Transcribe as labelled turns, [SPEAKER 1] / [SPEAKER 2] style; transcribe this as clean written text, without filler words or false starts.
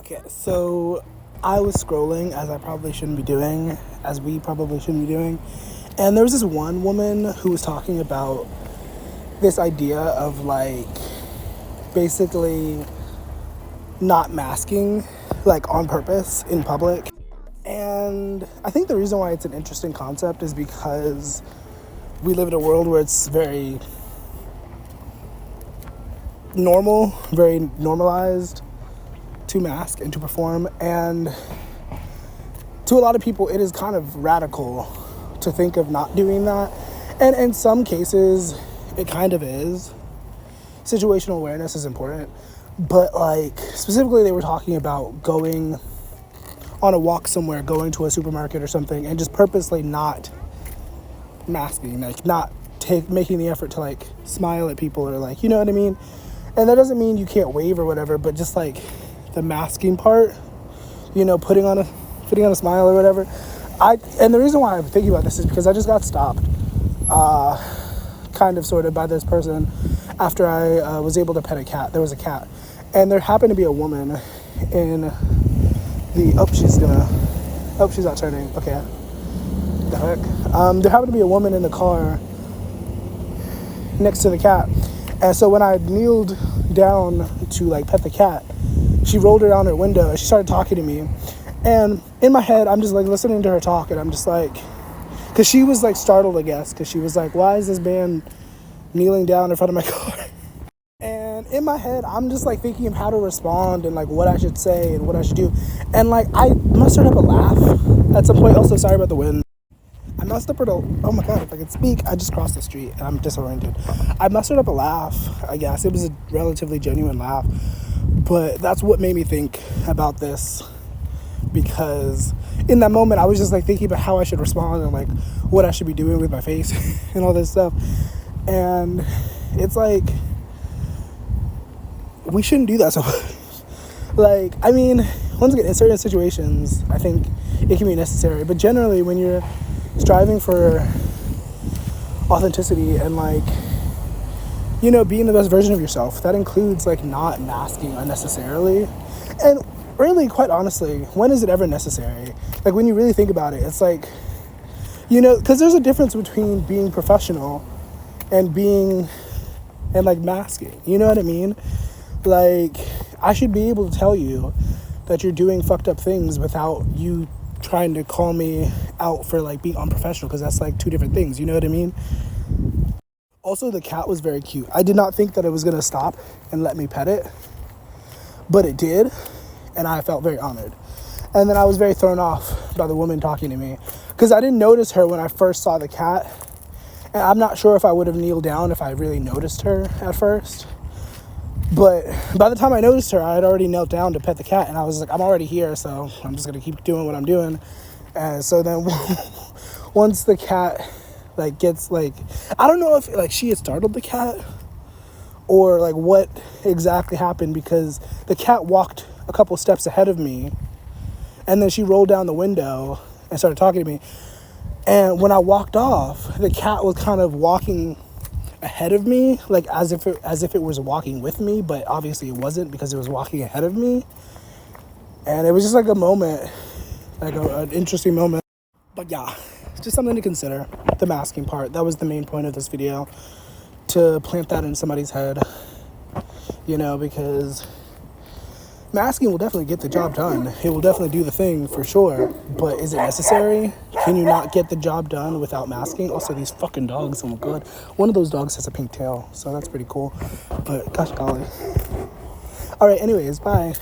[SPEAKER 1] Okay, so I was scrolling as I probably shouldn't be doing, as we probably shouldn't be doing, and there was this one woman who was talking about this idea of like basically not masking like on purpose in public. And I think the reason why it's an interesting concept is because we live in a world where it's very normal, very normalized to mask and to perform, and to a lot of people it is kind of radical to think of not doing that, and in some cases it kind of is. Situational awareness is important, but like specifically they were talking about going on a walk somewhere, going to a supermarket or something, and just purposely not masking, like not making the effort to like smile at people, or like, you know what I mean. And that doesn't mean you can't wave or whatever, but just like the masking part, you know, putting on a smile or whatever. And the reason why I'm thinking about this is because I just got stopped, kind of sort of by this person after I was able to pet a cat. There was a cat, and there happened to be a woman in the she's not turning. Okay, the heck. There happened to be a woman in the car next to the cat, and so when I kneeled down to like pet the cat, she rolled around her window and she started talking to me. And in my head, I'm just like listening to her talk, and I'm just like, because she was like startled, I guess, because she was like, why is this man kneeling down in front of my car? And in my head, I'm just like thinking of how to respond and like what I should say and what I should do. And like I mustered up a laugh at some point. Also, sorry about the wind. I mustered up oh my god, if I could speak. I just crossed the street and I'm disoriented. I mustered up a laugh, I guess. It was a relatively genuine laugh. But that's what made me think about this, because in that moment I was just like thinking about how I should respond and like what I should be doing with my face and all this stuff. And it's like, we shouldn't do that so much. Like, I mean, once again, in certain situations I think it can be necessary, but generally when you're striving for authenticity and like, you know, being the best version of yourself, that includes like not masking unnecessarily. And really, quite honestly, when is it ever necessary? Like, when you really think about it, it's like, you know, because there's a difference between being professional and like masking, you know what I mean? Like, I should be able to tell you that you're doing fucked up things without you trying to call me out for like being unprofessional, because that's like two different things, you know what I mean? Also, the cat was very cute. I did not think that it was gonna stop and let me pet it, but it did, and I felt very honored. And then I was very thrown off by the woman talking to me, because I didn't notice her when I first saw the cat, and I'm not sure if I would have kneeled down if I really noticed her at first. But by the time I noticed her, I had already knelt down to pet the cat, and I was like, I'm already here, so I'm just gonna keep doing what I'm doing. And so then once the cat like gets like, I don't know if like she had startled the cat or like what exactly happened, because the cat walked a couple steps ahead of me, and then she rolled down the window and started talking to me. And when I walked off, the cat was kind of walking ahead of me, like as if it was walking with me, but obviously it wasn't, because it was walking ahead of me. And it was just like a moment, like an interesting moment. But yeah, just something to consider, the masking part. That was the main point of this video, to plant that in somebody's head, you know, because masking will definitely get the job done. It will definitely do the thing for sure, but is it necessary? Can you not get the job done without masking? Also, these fucking dogs, oh my god. One of those dogs has a pink tail, so that's pretty cool, but gosh golly. All right, anyways, bye.